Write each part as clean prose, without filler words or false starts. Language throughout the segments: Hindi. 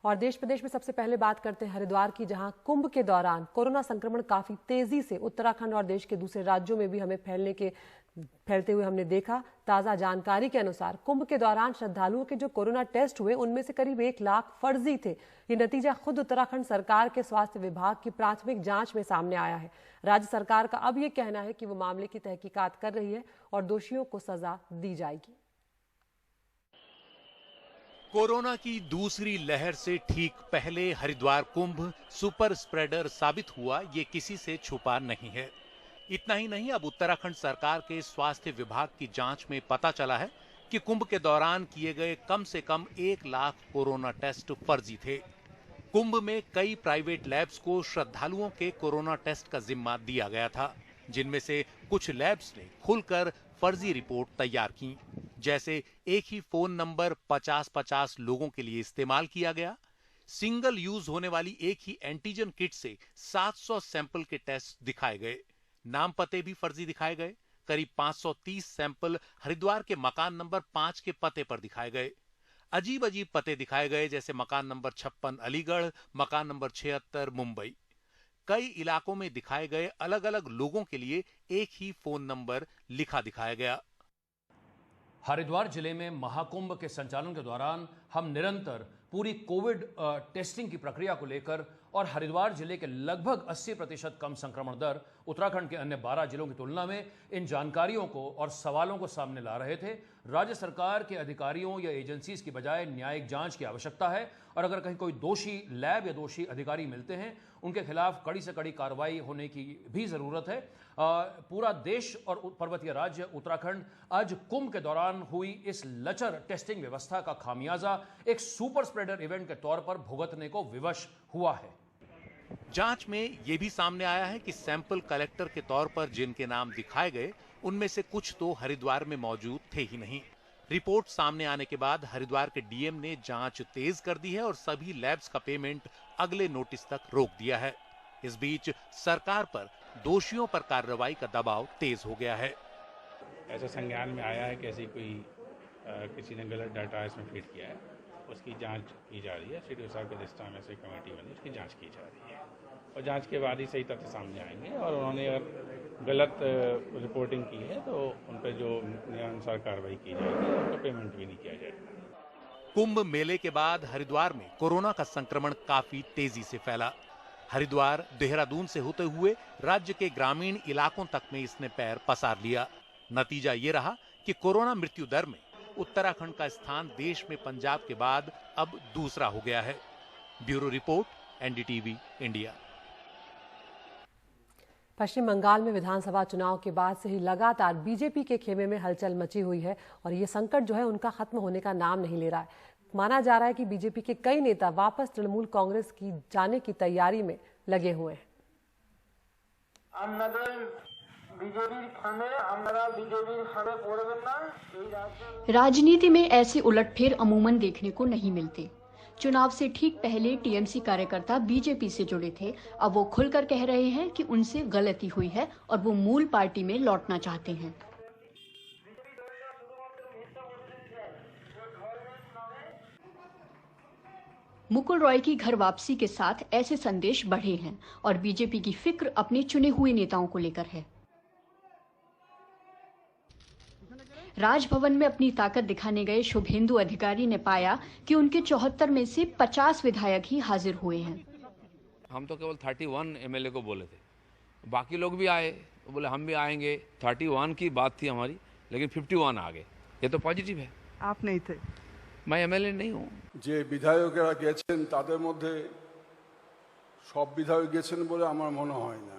और देश प्रदेश में सबसे पहले बात करते हैं हरिद्वार की, जहां कुंभ के दौरान कोरोना संक्रमण काफी तेजी से उत्तराखंड और देश के दूसरे राज्यों में भी हमें फैलते हुए हमने देखा। ताजा जानकारी के अनुसार कुंभ के दौरान श्रद्धालुओं के जो कोरोना टेस्ट हुए उनमें से करीब 1 लाख फर्जी थे। ये नतीजा खुद उत्तराखंड सरकार के स्वास्थ्य विभाग की प्राथमिक जांच में सामने आया है। राज्य सरकार का अब ये कहना है कि वो मामले की तहकीकात कर रही है और दोषियों को सजा दी जाएगी। कोरोना की दूसरी लहर से ठीक पहले हरिद्वार कुंभ सुपर स्प्रेडर साबित हुआ, ये किसी से छुपा नहीं है। इतना ही नहीं, अब उत्तराखंड सरकार के स्वास्थ्य विभाग की जांच में पता चला है कि कुंभ के दौरान किए गए कम से कम 1 लाख कोरोना टेस्ट फर्जी थे। कुंभ में कई प्राइवेट लैब्स को श्रद्धालुओं के कोरोना टेस्ट का जिम्मा दिया गया था, जिनमें से कुछ लैब्स ने खुलकर फर्जी रिपोर्ट तैयार की। जैसे एक ही फोन नंबर 50-50 लोगों के लिए इस्तेमाल किया गया, सिंगल यूज होने वाली एक ही एंटीजन किट से 700 सैंपल के टेस्ट दिखाए गए, नाम पते भी फर्जी दिखाए गए। करीब 530 सैंपल हरिद्वार के मकान नंबर 5 के पते पर दिखाए गए। अजीब अजीब पते दिखाए गए, जैसे मकान नंबर 56 अलीगढ़, मकान नंबर 76 मुंबई। कई इलाकों में दिखाए गए अलग अलग लोगों के लिए एक ही फोन नंबर लिखा दिखाया गया। हरिद्वार जिले में महाकुंभ के संचालन के दौरान हम निरंतर पूरी कोविड टेस्टिंग की प्रक्रिया को लेकर और हरिद्वार जिले के लगभग 80% कम संक्रमण दर उत्तराखंड के अन्य 12 जिलों की तुलना में इन जानकारियों को और सवालों को सामने ला रहे थे। राज्य सरकार के अधिकारियों या एजेंसीज की बजाय न्यायिक जांच की आवश्यकता है और अगर कहीं कोई दोषी लैब या दोषी अधिकारी मिलते हैं उनके खिलाफ कड़ी से कड़ी कार्रवाई होने की भी जरूरत है। पूरा देश और पर्वतीय राज्य उत्तराखंड आज कुंभ के दौरान हुई इस लचर टेस्टिंग व्यवस्था का खामियाजा एक सुपर स्प्रेडर इवेंट के तौर पर भुगतने को विवश हुआ है। जांच में यह भी सामने आया है कि सैंपल कलेक्टर के तौर पर जिनके नाम दिखाए गए उनमें से कुछ तो हरिद्वार में मौजूद थे ही नहीं। रिपोर्ट सामने आने के बाद हरिद्वार के डीएम ने जांच तेज कर दी है और सभी लैब्स का पेमेंट अगले नोटिस तक रोक दिया है। इस बीच सरकार पर दोषियों पर कार्रवाई का दबाव तेज हो गया है। ऐसा संज्ञान में आया है कि ऐसी कोई किसी ने गलत डाटा इसमें फीड किया है, उसकी जांच की जा रही है। सीडीओ साहब के अध्यक्षता में से कमेटी बनी, उसकी जांच की जा रही है और जांच के बाद ही सही तथ्य सामने आएंगे और उन्होंने अगर गलत रिपोर्टिंग की है तो उन पर जो नियमानुसार कार्रवाई की जाएगी, उनका पेमेंट भी नहीं किया जाएगा। कुंभ मेले के बाद हरिद्वार में कोरोना का संक्रमण काफी तेजी से फैला। हरिद्वार देहरादून से होते हुए राज्य के ग्रामीण इलाकों तक में इसने पैर पसार लिया। नतीजा ये रहा कि कोरोना मृत्यु दर में उत्तराखंड का स्थान देश में पंजाब के बाद अब दूसरा हो गया है। Bureau report, NDTV India. Paschim Bangal में विधानसभा चुनाव के बाद से ही लगातार बीजेपी के खेमे में हलचल मची हुई है और ये संकट जो है उनका खत्म होने का नाम नहीं ले रहा है। माना जा रहा है कि बीजेपी के कई नेता वापस तृणमूल कांग्रेस की जाने की तैयारी में लगे हुए हैं। राजनीति में ऐसे उलटफेर अमूमन देखने को नहीं मिलते। चुनाव से ठीक पहले टीएमसी कार्यकर्ता बीजेपी से जुड़े थे, अब वो खुलकर कह रहे हैं कि उनसे गलती हुई है और वो मूल पार्टी में लौटना चाहते हैं। मुकुल रॉय की घर वापसी के साथ ऐसे संदेश बढ़े हैं और बीजेपी की फिक्र अपने चुने हुए नेताओं को लेकर है। राजभवन में अपनी ताकत दिखाने गए शुभेंदु अधिकारी ने पाया कि उनके 74 में से 50 विधायक ही हाजिर हुए हैं। हम तो केवल 31 एमएलए को बोले थे, बाकी लोग भी आए, बोले हम भी आएंगे। 31 की बात थी हमारी, लेकिन 51 आ गए। ये तो पॉजिटिव है। आप नहीं थे? मैं एमएलए नहीं हूँ। যে বিধায়কেরা গেছেন তাদের মধ্যে সব বিধায়ক গেছেন বলে আমার মনে হয় না।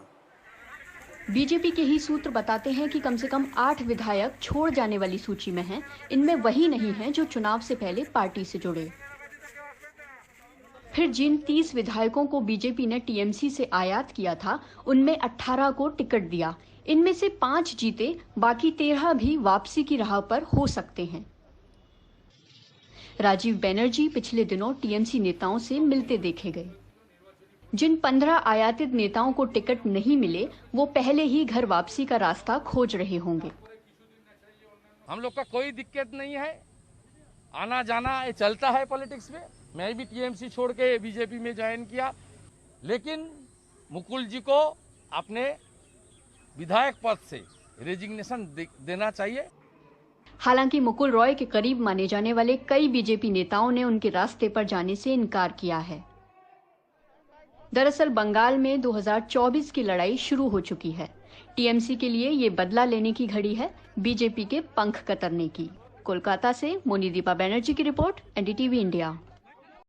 बीजेपी के ही सूत्र बताते हैं कि कम से कम 8 विधायक छोड़ जाने वाली सूची में हैं। इनमें वही नहीं है जो चुनाव से पहले पार्टी से जुड़े। फिर जिन 30 विधायकों को बीजेपी ने टीएमसी से आयात किया था, उनमें 18 को टिकट दिया। इनमें से 5 जीते, बाकी 13 भी वापसी की राह पर हो सकते हैं। राजीव बनर्जी पिछले दिनों टीएमसी नेताओं से मिलते देखे गए। जिन 15 आयातित नेताओं को टिकट नहीं मिले, वो पहले ही घर वापसी का रास्ता खोज रहे होंगे। हम लोग का कोई दिक्कत नहीं है, आना जाना ये चलता है पॉलिटिक्स में। मैं भी टीएमसी छोड़ के बीजेपी में ज्वाइन किया, लेकिन मुकुल जी को अपने विधायक पद से रेजिग्नेशन देना चाहिए। हालांकि मुकुल रॉय के करीब माने जाने वाले कई बीजेपी नेताओं ने उनके रास्ते पर जाने से इनकार किया है। दरअसल बंगाल में 2024 की लड़ाई शुरू हो चुकी है। टीएमसी के लिए ये बदला लेने की घड़ी है, बीजेपी के पंख कतरने की। कोलकाता से मोनी दीपा बनर्जी की रिपोर्ट, एनडीटीवी इंडिया।